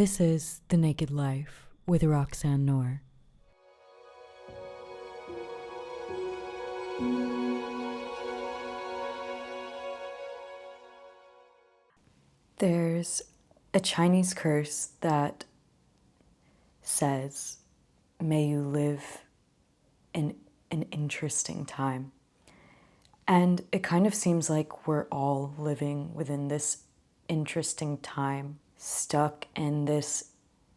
This is The Naked Life with Roxanne Noor. There's a Chinese curse that says, "May you live in an interesting time." And it kind of seems like we're all living within this interesting time, stuck in this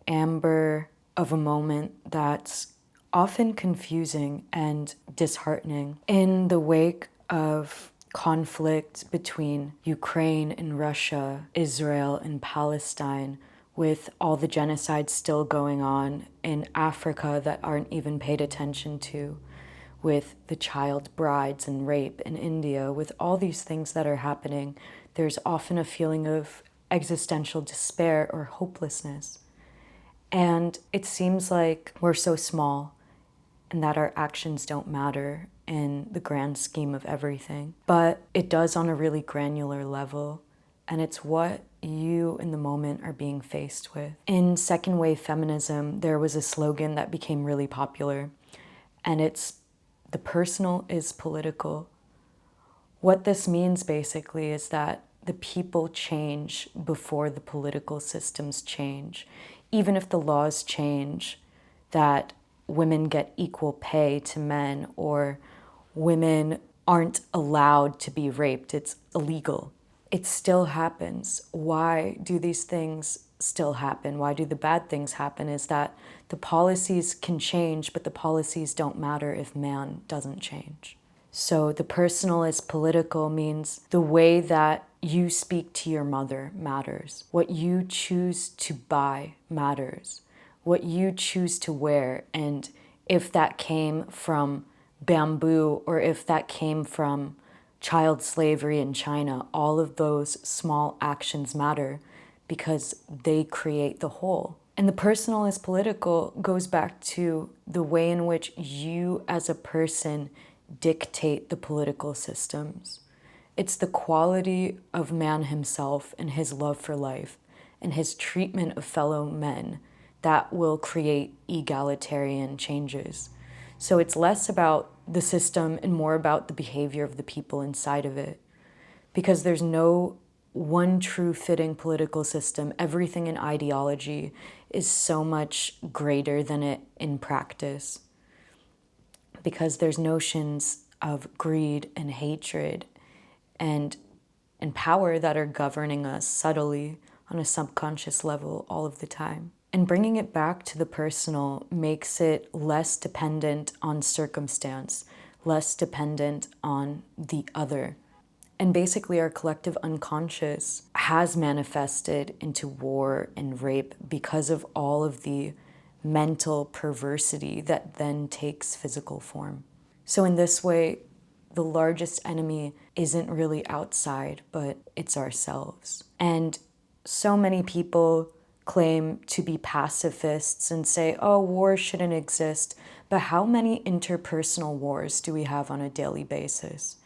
amber of a moment that's often confusing and disheartening. In the wake of conflict between Ukraine and Russia, Israel and Palestine, with all the genocides still going on in Africa that aren't even paid attention to, with the child brides and rape in India, with all these things that are happening, there's often a feeling of existential despair or hopelessness. And it seems like we're so small and that our actions don't matter in the grand scheme of everything. But it does on a really granular level, and it's what you in the moment are being faced with. In second wave feminism, there was a slogan that became really popular, and it's "the personal is political." What this means basically is that the people change before the political systems change. Even if the laws change, that women get equal pay to men, or women aren't allowed to be raped, it's illegal. It still happens. Why do these things still happen? Why do the bad things happen? Is that the policies can change, but the policies don't matter if man doesn't change. So the personal is political means the way that you speak to your mother matters. What you choose to buy matters. What you choose to wear, and if that came from bamboo or if that came from child slavery in China, all of those small actions matter because they create the whole. And the personal is political goes back to the way in which you as a person dictate the political systems. It's the quality of man himself and his love for life and his treatment of fellow men that will create egalitarian changes. So it's less about the system and more about the behavior of the people inside of it. Because there's no one true fitting political system. Everything in ideology is so much greater than it in practice. Because there's notions of greed and hatred and power that are governing us subtly on a subconscious level all of the time. And bringing it back to the personal makes it less dependent on circumstance, less dependent on the other. And basically our collective unconscious has manifested into war and rape because of all of the mental perversity that then takes physical form. So in this way, the largest enemy isn't really outside, but it's ourselves. And so many people claim to be pacifists and say, "Oh, war shouldn't exist." But how many interpersonal wars do we have on a daily basis?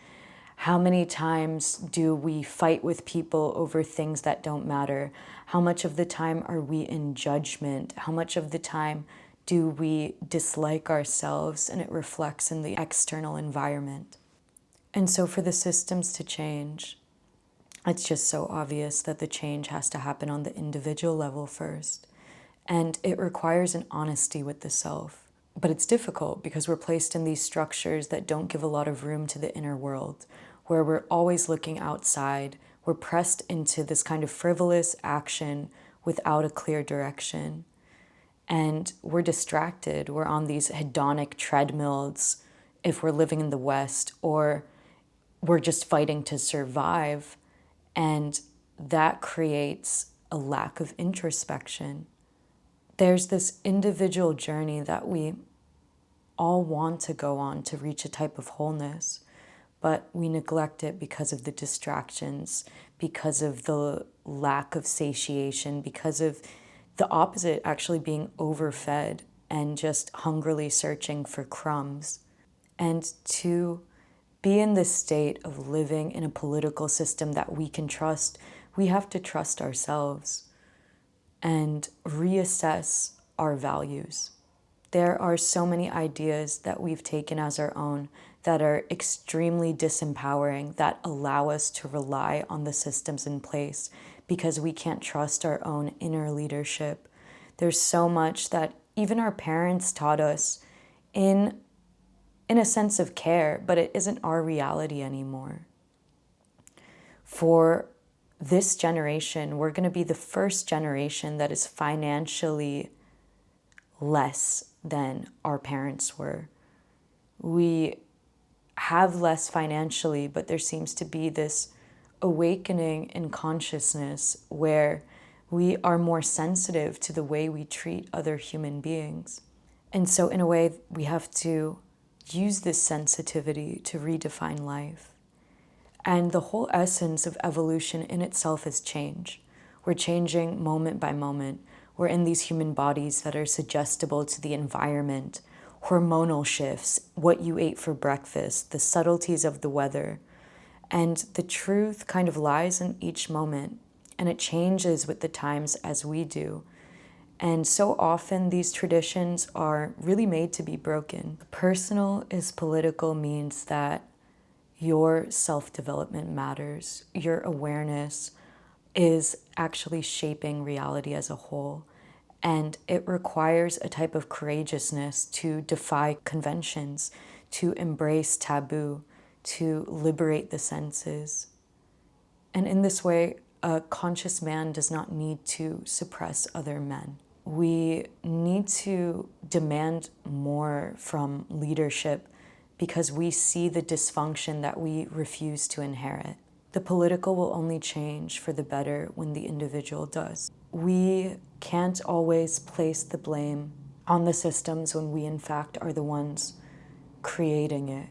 How many times do we fight with people over things that don't matter? How much of the time are we in judgment? How much of the time do we dislike ourselves and it reflects in the external environment? And so for the systems to change, it's just so obvious that the change has to happen on the individual level first. And it requires an honesty with the self. But it's difficult because we're placed in these structures that don't give a lot of room to the inner world, where we're always looking outside. We're pressed into this kind of frivolous action without a clear direction. And we're distracted. We're on these hedonic treadmills if we're living in the West, or we're just fighting to survive. And that creates a lack of introspection. There's this individual journey that we all want to go on to reach a type of wholeness, but we neglect it because of the distractions, because of the lack of satiation, because of the opposite, actually being overfed and just hungrily searching for crumbs. And to be in this state of living in a political system that we can trust, we have to trust ourselves. and reassess our values. There are so many ideas that we've taken as our own that are extremely disempowering, that allow us to rely on the systems in place because we can't trust our own inner leadership. There's so much that even our parents taught us in a sense of care, but it isn't our reality anymore. For this generation, we're going to be the first generation that is financially less than our parents were. We have less financially, but there seems to be this awakening in consciousness where we are more sensitive to the way we treat other human beings. And so in a way, we have to use this sensitivity to redefine life. And the whole essence of evolution in itself is change. We're changing moment by moment. We're in these human bodies that are suggestible to the environment, hormonal shifts, what you ate for breakfast, the subtleties of the weather. And the truth kind of lies in each moment, and it changes with the times as we do. And so often these traditions are really made to be broken. Personal is political means that your self-development matters. Your awareness is actually shaping reality as a whole. And it requires a type of courageousness to defy conventions, to embrace taboo, to liberate the senses. And in this way, a conscious man does not need to suppress other men. We need to demand more from leadership because we see the dysfunction that we refuse to inherit. The political will only change for the better when the individual does. We can't always place the blame on the systems when we in fact are the ones creating it.